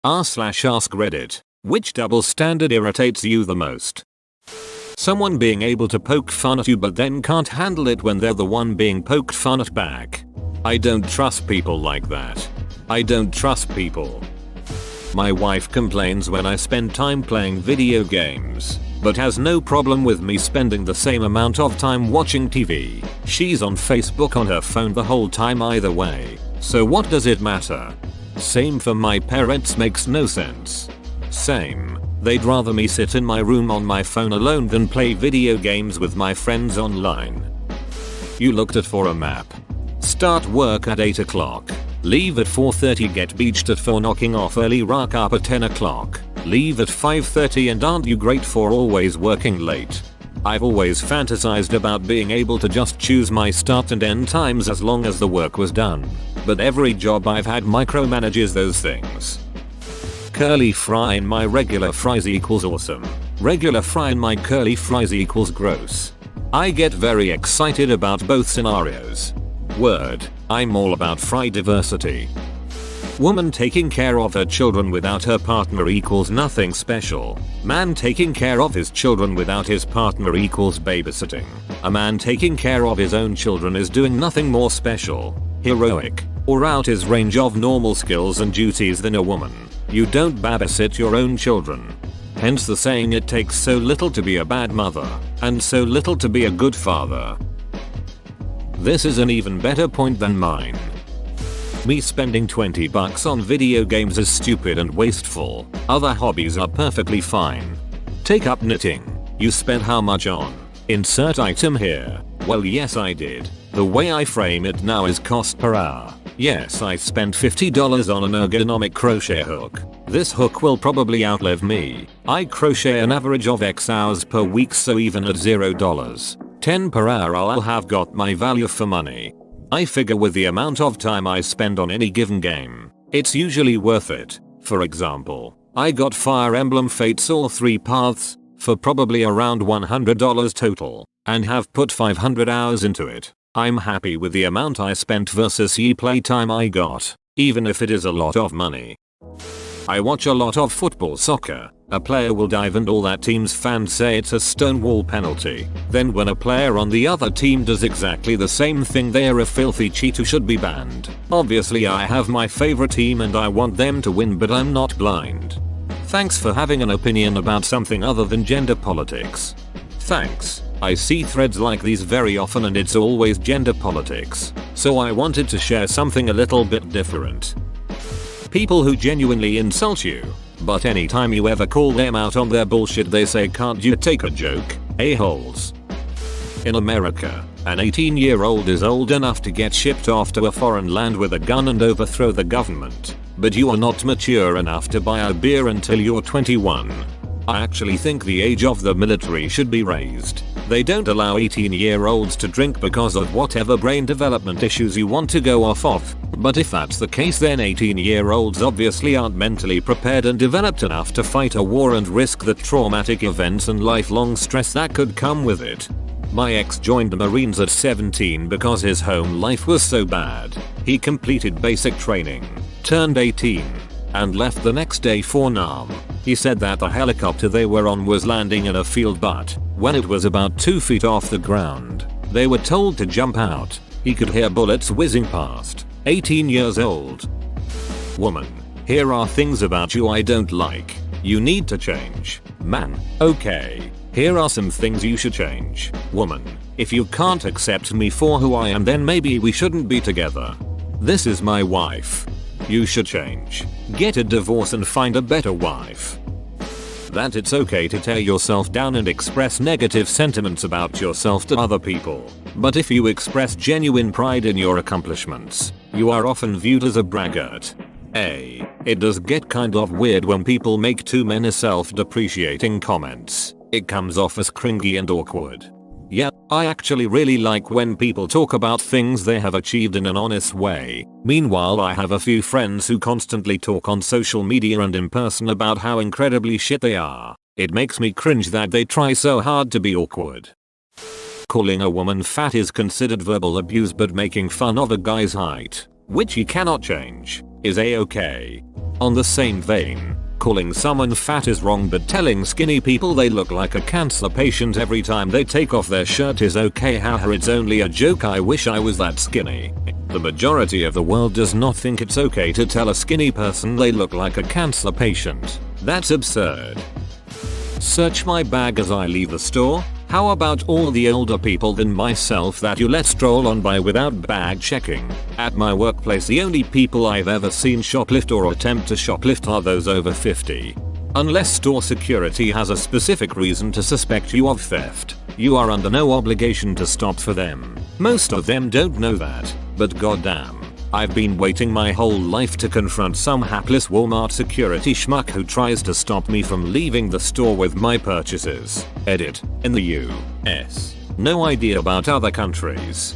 r/ask Reddit. Which double standard irritates you the most? Someone being able to poke fun at you but then can't handle it when they're the one being poked fun at back. I don't trust people like that. I don't trust people. My wife complains when I spend time playing video games, but has no problem with me spending the same amount of time watching TV. She's on Facebook on her phone the whole time either way, so what does it matter? Same for my parents, makes no sense. Same. They'd rather me sit in my room on my phone alone than play video games with my friends online. You looked at for a map. Start work at 8 o'clock. Leave at 4:30, get beached at 4, knocking off early, rock up at 10 o'clock. Leave at 5:30, and aren't you great for always working late? I've always fantasized about being able to just choose my start and end times as long as the work was done. But every job I've had micromanages those things. Curly fry in my regular fries equals awesome. Regular fry in my curly fries equals gross. I get very excited about both scenarios. Word, I'm all about fry diversity. Woman taking care of her children without her partner equals nothing special. Man taking care of his children without his partner equals babysitting. A man taking care of his own children is doing nothing more special, heroic, or out his range of normal skills and duties than a woman. You don't babysit your own children. Hence the saying, it takes so little to be a bad mother, and so little to be a good father. This is an even better point than mine. Me spending $20 on video games is stupid and wasteful. Other hobbies are perfectly fine. Take up knitting. You spent how much on? Insert item here. Well, yes, I did. The way I frame it now is cost per hour. Yes, I spent $50 on an ergonomic crochet hook. This hook will probably outlive me. I crochet an average of X hours per week, so even at $0, 10 per hour, I'll have got my value for money. I figure with the amount of time I spend on any given game, it's usually worth it. For example, I got Fire Emblem Fates All 3 Paths for probably around $100 total, and have put 500 hours into it. I'm happy with the amount I spent versus the playtime I got, even if it is a lot of money. I watch a lot of football, soccer. A player will dive and all that team's fans say it's a stonewall penalty. Then when a player on the other team does exactly the same thing, they are a filthy cheat who should be banned. Obviously I have my favorite team and I want them to win, but I'm not blind. Thanks for having an opinion about something other than gender politics. Thanks. I see threads like these very often and it's always gender politics. So I wanted to share something a little bit different. People who genuinely insult you, but anytime you ever call them out on their bullshit they say, "Can't you take a joke, a-holes?" In America, an 18-year-old is old enough to get shipped off to a foreign land with a gun and overthrow the government, but you are not mature enough to buy a beer until you're 21. I actually think the age of the military should be raised. They don't allow 18-year-olds to drink because of whatever brain development issues you want to go off of. But if that's the case, then 18-year-olds obviously aren't mentally prepared and developed enough to fight a war and risk the traumatic events and lifelong stress that could come with it. My ex joined the Marines at 17 because his home life was so bad. He completed basic training, turned 18, and left the next day for Nam. He said that the helicopter they were on was landing in a field, but when it was about 2 feet off the ground, they were told to jump out. He could hear bullets whizzing past. 18 years old. Woman, here are things about you I don't like. You need to change. Man, okay. Here are some things you should change. Woman, if you can't accept me for who I am, then maybe we shouldn't be together. This is my wife. You should change. Get a divorce and find a better wife. That it's okay to tear yourself down and express negative sentiments about yourself to other people. But if you express genuine pride in your accomplishments, you are often viewed as a braggart. It does get kind of weird when people make too many self-depreciating comments. It comes off as cringy and awkward. Yeah, I actually really like when people talk about things they have achieved in an honest way. Meanwhile, I have a few friends who constantly talk on social media and in person about how incredibly shit they are. It makes me cringe that they try so hard to be awkward. Calling a woman fat is considered verbal abuse, but making fun of a guy's height, which he cannot change, is a-okay. On the same vein, calling someone fat is wrong, but telling skinny people they look like a cancer patient every time they take off their shirt is okay. Haha, it's only a joke. I wish I was that skinny. The majority of the world does not think it's okay to tell a skinny person they look like a cancer patient. That's absurd. Search my bag as I leave the store. How about all the older people than myself that you let stroll on by without bag checking? At my workplace, the only people I've ever seen shoplift or attempt to shoplift are those over 50. Unless store security has a specific reason to suspect you of theft, you are under no obligation to stop for them. Most of them don't know that, but goddamn. I've been waiting my whole life to confront some hapless Walmart security schmuck who tries to stop me from leaving the store with my purchases. Edit. In the US. No idea about other countries.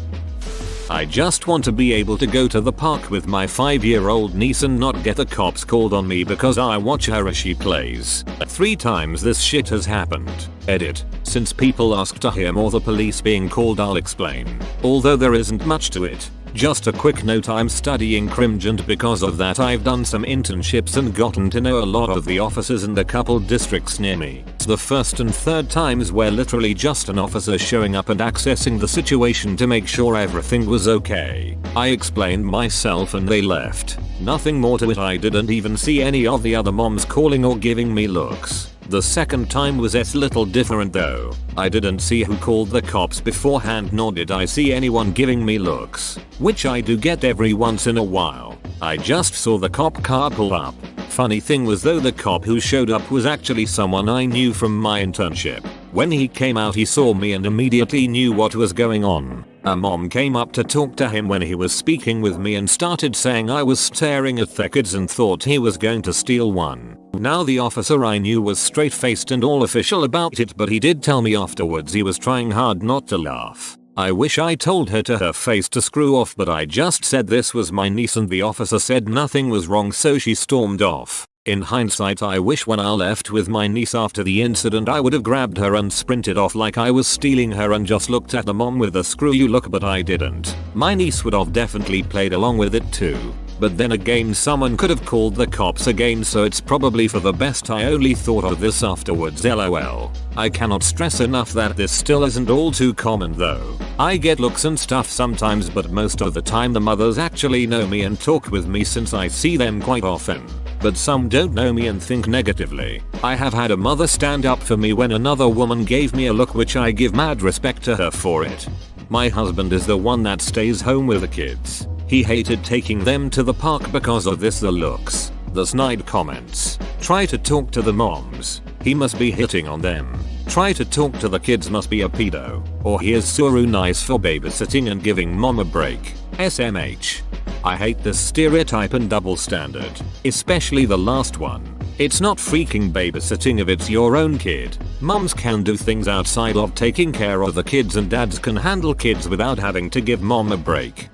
I just want to be able to go to the park with my 5-year-old niece and not get the cops called on me because I watch her as she plays. 3 times this shit has happened. Edit. Since people ask to hear more the police being called, I'll explain. Although there isn't much to it. Just a quick note, I'm studying crim, and because of that I've done some internships and gotten to know a lot of the officers in the couple districts near me. The first and third times were literally just an officer showing up and accessing the situation to make sure everything was okay. I explained myself and they left. Nothing more to it. I didn't even see any of the other moms calling or giving me looks. The second time was a little different though. I didn't see who called the cops beforehand, nor did I see anyone giving me looks, which I do get every once in a while. I just saw the cop car pull up. Funny thing was though, the cop who showed up was actually someone I knew from my internship. When he came out, he saw me and immediately knew what was going on. A mom came up to talk to him when he was speaking with me and started saying I was staring at their kids and thought he was going to steal one. Now the officer I knew was straight faced and all official about it, but he did tell me afterwards he was trying hard not to laugh. I wish I told her to her face to screw off, but I just said this was my niece and the officer said nothing was wrong, so she stormed off. In hindsight, I wish when I left with my niece after the incident I would have grabbed her and sprinted off like I was stealing her and just looked at the mom with a screw you look, but I didn't. My niece would have definitely played along with it too. But then again, someone could have called the cops again, so it's probably for the best. I only thought of this afterwards, lol. I cannot stress enough that this still isn't all too common though. I get looks and stuff sometimes, but most of the time the mothers actually know me and talk with me since I see them quite often. But some don't know me and think negatively. I have had a mother stand up for me when another woman gave me a look, which I give mad respect to her for it. My husband is the one that stays home with the kids. He hated taking them to the park because of this, the looks, the snide comments. Try to talk to the moms, he must be hitting on them. Try to talk to the kids, must be a pedo. Or he is so nice for babysitting and giving mom a break. SMH. I hate this stereotype and double standard, especially the last one. It's not freaking babysitting if it's your own kid. Moms can do things outside of taking care of the kids, and dads can handle kids without having to give mom a break.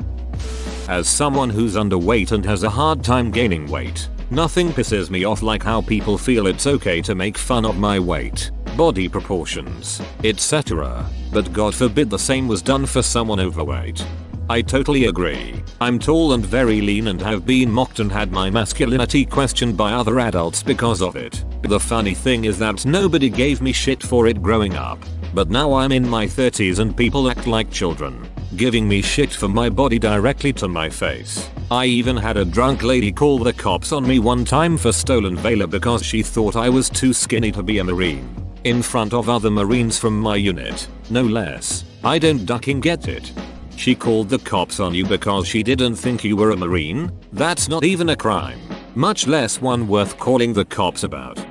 As someone who's underweight and has a hard time gaining weight, nothing pisses me off like how people feel it's okay to make fun of my weight, body proportions, etc. But God forbid the same was done for someone overweight. I totally agree. I'm tall and very lean and have been mocked and had my masculinity questioned by other adults because of it. The funny thing is that nobody gave me shit for it growing up. But now I'm in my 30s and people act like children, giving me shit for my body directly to my face. I even had a drunk lady call the cops on me one time for stolen valor because she thought I was too skinny to be a Marine. In front of other Marines from my unit, no less. I don't ducking get it. She called the cops on you because she didn't think you were a Marine? That's not even a crime, much less one worth calling the cops about.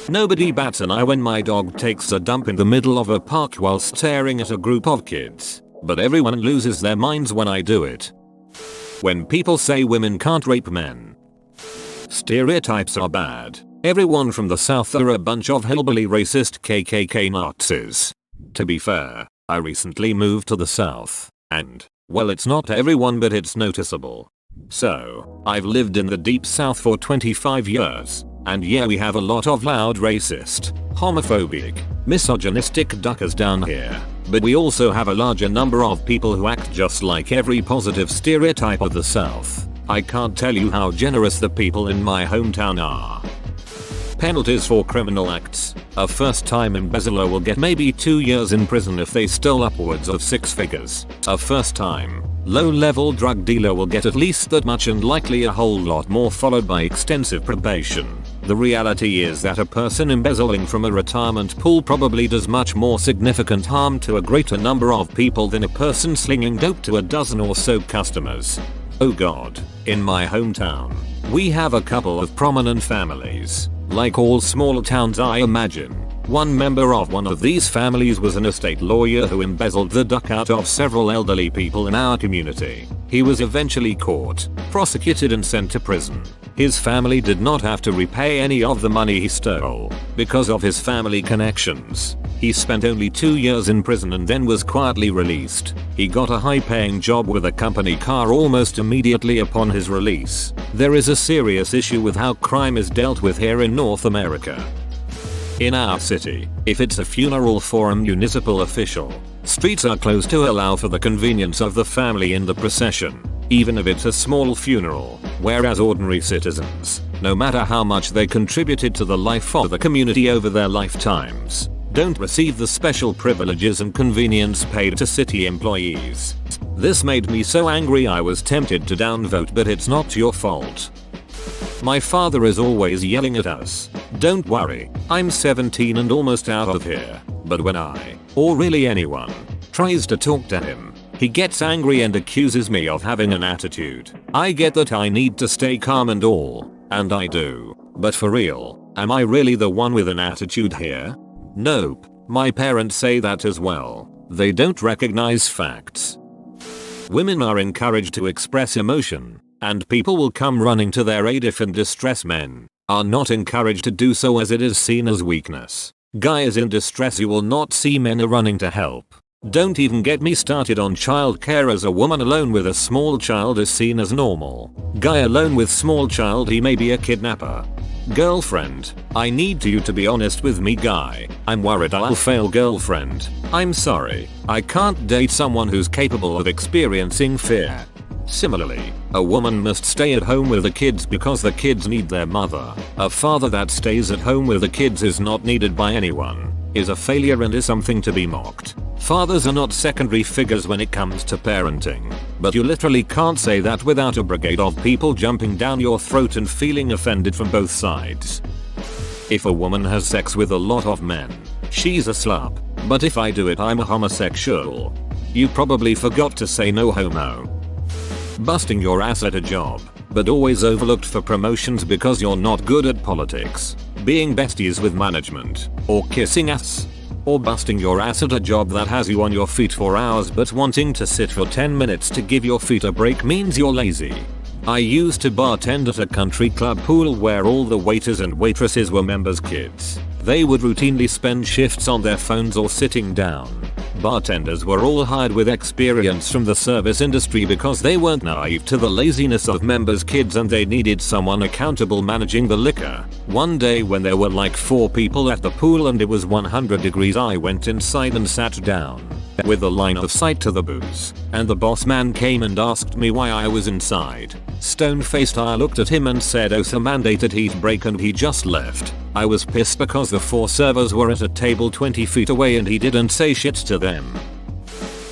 Nobody bats an eye when my dog takes a dump in the middle of a park while staring at a group of kids, but everyone loses their minds when I do it. When people say women can't rape men. Stereotypes are bad. Everyone from the South are a bunch of hillbilly racist KKK Nazis. To be fair, I recently moved to the South, and, well, it's not everyone but it's noticeable. So, I've lived in the deep South for 25 years, and yeah, we have a lot of loud racist, homophobic, misogynistic duckers down here, but we also have a larger number of people who act just like every positive stereotype of the South. I can't tell you how generous the people in my hometown are. Penalties for criminal acts. A first-time embezzler will get maybe 2 years in prison if they stole upwards of 6 figures. A first-time low-level drug dealer will get at least that much and likely a whole lot more, followed by extensive probation. The reality is that a person embezzling from a retirement pool probably does much more significant harm to a greater number of people than a person slinging dope to a dozen or so customers. Oh god. In my hometown, we have a couple of prominent families. Like all small towns, I imagine. One member of one of these families was an estate lawyer who embezzled the duck out of several elderly people in our community. He was eventually caught, prosecuted and sent to prison. His family did not have to repay any of the money he stole because of his family connections. He spent only 2 years in prison and then was quietly released. He got a high-paying job with a company car almost immediately upon his release. There is a serious issue with how crime is dealt with here in North America. In our city, if it's a funeral for a municipal official, streets are closed to allow for the convenience of the family in the procession, even if it's a small funeral, whereas ordinary citizens, no matter how much they contributed to the life of the community over their lifetimes, don't receive the special privileges and convenience paid to city employees. This made me so angry I was tempted to downvote, but it's not your fault. My father is always yelling at us. Don't worry, I'm 17 and almost out of here. But when I, or really anyone, tries to talk to him, he gets angry and accuses me of having an attitude. I get that I need to stay calm and all, and I do. But for real, am I really the one with an attitude here? Nope. My parents say that as well. They don't recognize facts. Women are encouraged to express emotion, and people will come running to their aid if in distress. Men are not encouraged to do so as it is seen as weakness. Guys in distress, you will not see men are running to help. Don't even get me started on childcare, as a woman alone with a small child is seen as normal. Guy alone with small child, he may be a kidnapper. Girlfriend, I need you to be honest with me. Guy, I'm worried I'll fail. Girlfriend, I'm sorry, I can't date someone who's capable of experiencing fear. Similarly, a woman must stay at home with the kids because the kids need their mother. A father that stays at home with the kids is not needed by anyone, is a failure and is something to be mocked. Fathers are not secondary figures when it comes to parenting. But you literally can't say that without a brigade of people jumping down your throat and feeling offended from both sides. If a woman has sex with a lot of men, she's a slut. But if I do it, I'm a homosexual. You probably forgot to say no homo. Busting your ass at a job, but always overlooked for promotions because you're not good at politics. Being besties with management, or kissing ass. Or busting your ass at a job that has you on your feet for hours but wanting to sit for 10 minutes to give your feet a break means you're lazy. I used to bartend at a country club pool where all the waiters and waitresses were members' kids. They would routinely spend shifts on their phones or sitting down. Bartenders were all hired with experience from the service industry because they weren't naive to the laziness of members' kids and they needed someone accountable managing the liquor. One day when there were like 4 people at the pool and it was 100 degrees, I went inside and sat down with a line of sight to the booze, and the boss man came and asked me why I was inside. Stone-faced, I looked at him and said, "Oh, so mandated heat break," and he just left. I was pissed because the 4 servers were at a table 20 feet away and he didn't say shit to them.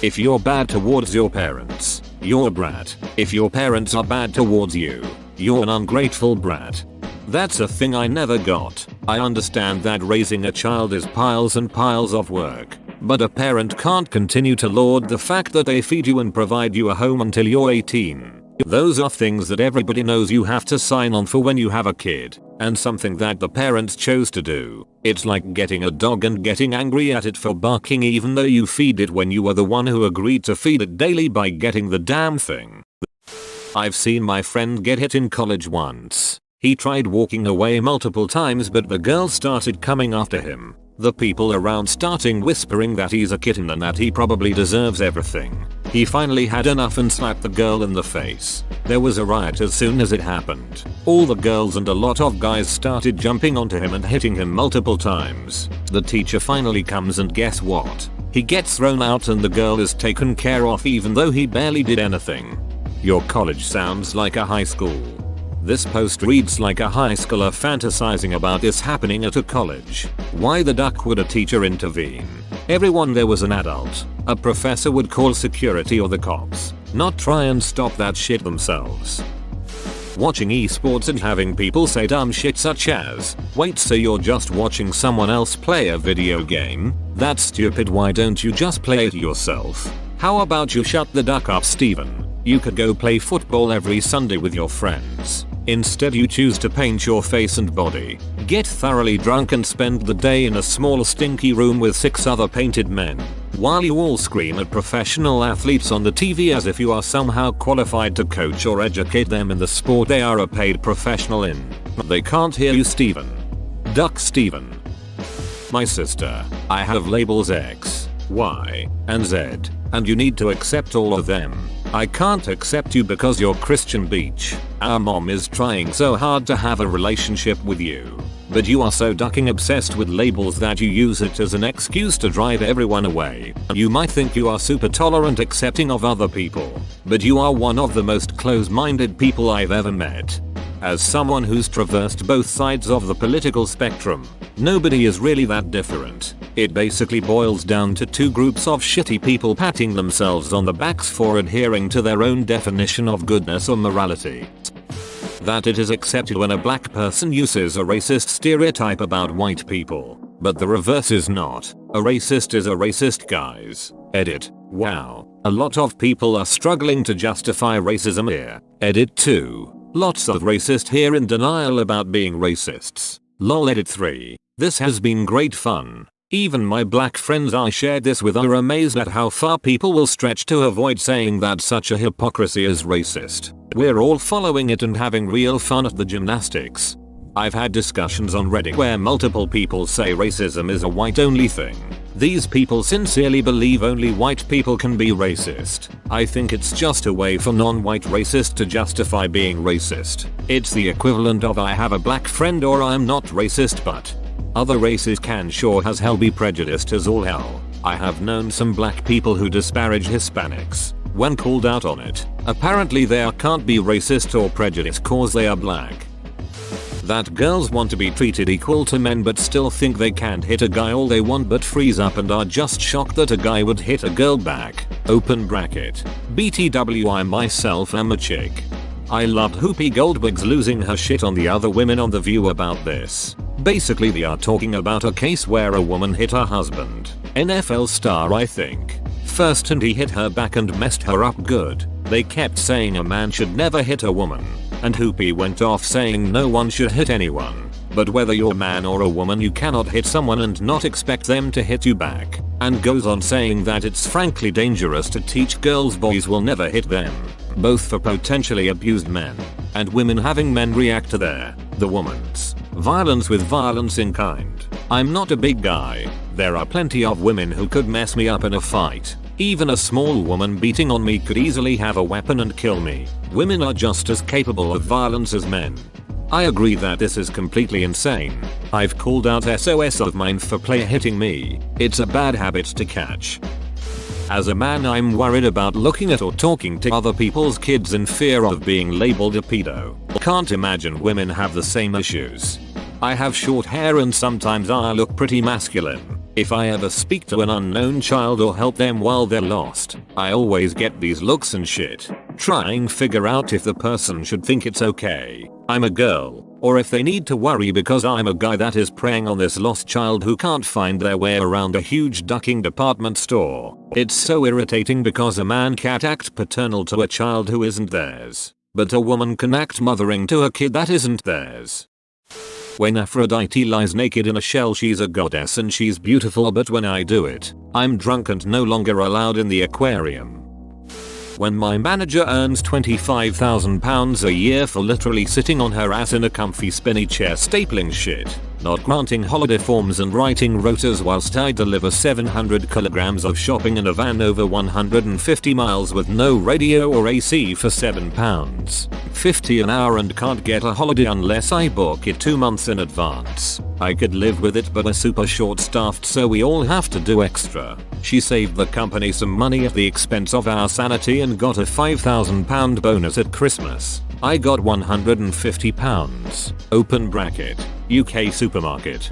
If you're bad towards your parents, you're a brat. If your parents are bad towards you, you're an ungrateful brat. That's a thing I never got. I understand that raising a child is piles and piles of work, but a parent can't continue to laud the fact that they feed you and provide you a home until you're 18. Those are things that everybody knows you have to sign on for when you have a kid, and something that the parents chose to do. It's like getting a dog and getting angry at it for barking even though you feed it when you were the one who agreed to feed it daily by getting the damn thing. I've seen my friend get hit in college once. He tried walking away multiple times but the girl started coming after him. The people around starting whispering that he's a kitten and that he probably deserves everything. He finally had enough and slapped the girl in the face. There was a riot as soon as it happened. All the girls and a lot of guys started jumping onto him and hitting him multiple times. The teacher finally comes and guess what? He gets thrown out and the girl is taken care of even though he barely did anything. Your college sounds like a high school. This post reads like a high schooler fantasizing about this happening at a college. Why the duck would a teacher intervene? Everyone there was an adult. A professor would call security or the cops, not try and stop that shit themselves. Watching esports and having people say dumb shit such as, wait, so you're just watching someone else play a video game? That's stupid, why don't you just play it yourself? How about you shut the duck up, Steven? You could go play football every Sunday with your friends. Instead you choose to paint your face and body, get thoroughly drunk and spend the day in a small stinky room with 6 other painted men, while you all scream at professional athletes on the TV as if you are somehow qualified to coach or educate them in the sport they are a paid professional in. They can't hear you, Steven. Duck Steven. My sister, I have labels X, Y, and Z, and you need to accept all of them. I can't accept you because you're Christian Beach. Our mom is trying so hard to have a relationship with you. But you are so ducking obsessed with labels that you use it as an excuse to drive everyone away. You might think you are super tolerant, accepting of other people, but you are one of the most close-minded people I've ever met. As someone who's traversed both sides of the political spectrum, nobody is really that different. It basically boils down to 2 groups of shitty people patting themselves on the backs for adhering to their own definition of goodness or morality. That it is accepted when a black person uses a racist stereotype about white people, but the reverse is not. A racist is a racist, guys. Edit. Wow. A lot of people are struggling to justify racism here. Edit 2. Lots of racists here in denial about being racists. Lol. Edit 3. This has been great fun. Even my black friends I shared this with are amazed at how far people will stretch to avoid saying that such a hypocrisy is racist. We're all following it and having real fun at the gymnastics. I've had discussions on Reddit where multiple people say racism is a white-only thing. These people sincerely believe only white people can be racist. I think it's just a way for non-white racists to justify being racist. It's the equivalent of I have a black friend or I'm not racist, but other races can sure as hell be prejudiced as all hell. I have known some black people who disparage Hispanics when called out on it. Apparently they can't be racist or prejudiced cause they are black. That girls want to be treated equal to men but still think they can't hit a guy all they want but freeze up and are just shocked that a guy would hit a girl back. Open bracket. BTW, I myself am a chick. I loved Whoopi Goldberg's losing her shit on the other women on The View about this. Basically they are talking about a case where a woman hit her husband, NFL star I think, first, and he hit her back and messed her up good. They kept saying a man should never hit a woman, and Whoopi went off saying no one should hit anyone. But whether you're a man or a woman you cannot hit someone and not expect them to hit you back, and goes on saying that it's frankly dangerous to teach girls boys will never hit them, both for potentially abused men and women having men react to the woman's violence with violence in kind. I'm not a big guy. There are plenty of women who could mess me up in a fight. Even a small woman beating on me could easily have a weapon and kill me. Women are just as capable of violence as men. I agree that this is completely insane. I've called out SOS of mine for player hitting me. It's a bad habit to catch. As a man I'm worried about looking at or talking to other people's kids in fear of being labeled a pedo. Can't imagine women have the same issues. I have short hair and sometimes I look pretty masculine. If I ever speak to an unknown child or help them while they're lost, I always get these looks and shit. Trying to figure out if the person should think it's okay I'm a girl, or if they need to worry because I'm a guy that is preying on this lost child who can't find their way around a huge ducking department store. It's so irritating because a man can't act paternal to a child who isn't theirs, but a woman can act mothering to a kid that isn't theirs. When Aphrodite lies naked in a shell she's a goddess and she's beautiful, but when I do it, I'm drunk and no longer allowed in the aquarium. When my manager earns £25,000 a year for literally sitting on her ass in a comfy spinny chair stapling shit, not granting holiday forms and writing rotas whilst I deliver 700 kilograms of shopping in a van over 150 miles with no radio or AC for £7.50 an hour and can't get a holiday unless I book it 2 months in advance. I could live with it, but we're super short staffed, so we all have to do extra. She saved the company some money at the expense of our sanity and got a £5,000 bonus at Christmas. I got £150. Open bracket. UK supermarket.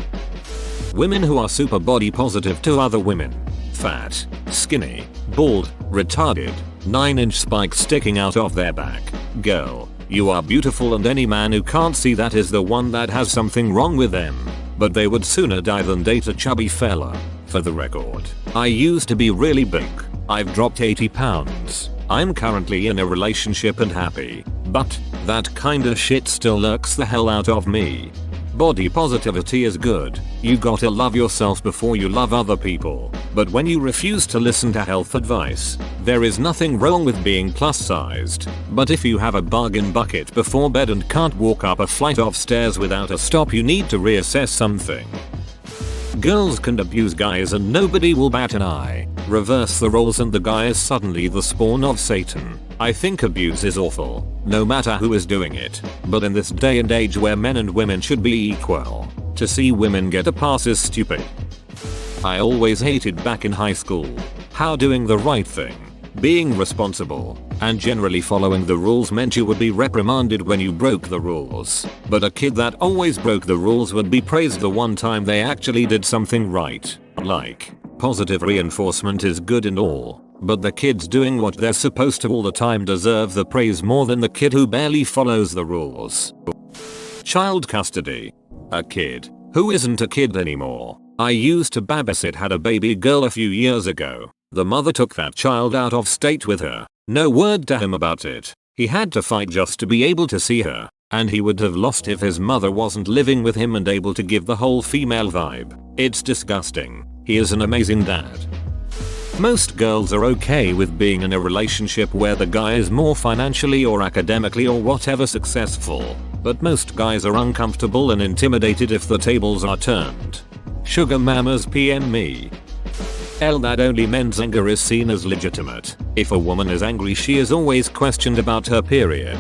Women who are super body positive to other women. Fat, skinny, bald, retarded, 9-inch spikes sticking out of their back. Girl, you are beautiful, and any man who can't see that is the one that has something wrong with them. But they would sooner die than date a chubby fella. For the record, I used to be really big. I've dropped 80 pounds. I'm currently in a relationship and happy. But that kinda shit still lurks the hell out of me. Body positivity is good. You gotta love yourself before you love other people. But when you refuse to listen to health advice, there is nothing wrong with being plus sized. But if you have a bargain bucket before bed and can't walk up a flight of stairs without a stop, you need to reassess something. Girls can abuse guys and nobody will bat an eye. Reverse the roles and the guy is suddenly the spawn of Satan. I think abuse is awful, no matter who is doing it. But in this day and age where men and women should be equal, to see women get a pass is stupid. I always hated back in high school how doing the right thing, being responsible, and generally following the rules meant you would be reprimanded when you broke the rules. But a kid that always broke the rules would be praised the one time they actually did something right. Like, positive reinforcement is good and all, but the kids doing what they're supposed to all the time deserve the praise more than the kid who barely follows the rules. Child custody. A kid who isn't a kid anymore. I used to babysit had a baby girl a few years ago. The mother took that child out of state with her. No word to him about it. He had to fight just to be able to see her, and he would have lost if his mother wasn't living with him and able to give the whole female vibe. It's disgusting. He is an amazing dad. Most girls are okay with being in a relationship where the guy is more financially or academically or whatever successful, but most guys are uncomfortable and intimidated if the tables are turned. Sugar mamas PM me. That only men's anger is seen as legitimate. If a woman is angry, she is always questioned about her period.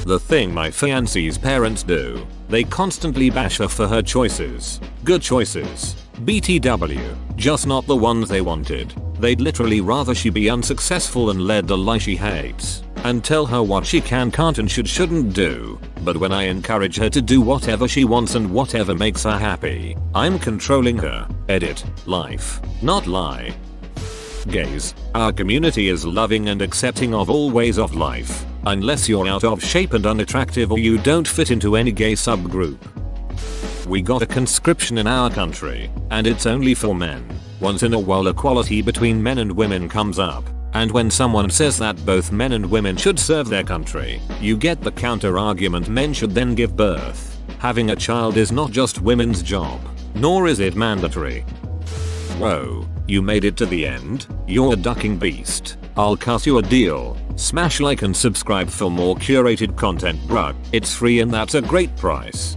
The thing my fiancee's parents do, they constantly bash her for her choices. Good choices. BTW, just not the ones they wanted. They'd literally rather she be unsuccessful and led the life she hates, and tell her what she can't and shouldn't do. But when I encourage her to do whatever she wants and whatever makes her happy, I'm controlling her. Edit. Life. Not lie. Gays, our community is loving and accepting of all ways of life, unless you're out of shape and unattractive or you don't fit into any gay subgroup. We got a conscription in our country, and it's only for men. Once in a while equality between men and women comes up, and when someone says that both men and women should serve their country, you get the counter argument men should then give birth. Having a child is not just women's job, nor is it mandatory. Whoa, you made it to the end? You're a ducking beast. I'll cut you a deal. Smash like and subscribe for more curated content, bruh. It's free and that's a great price.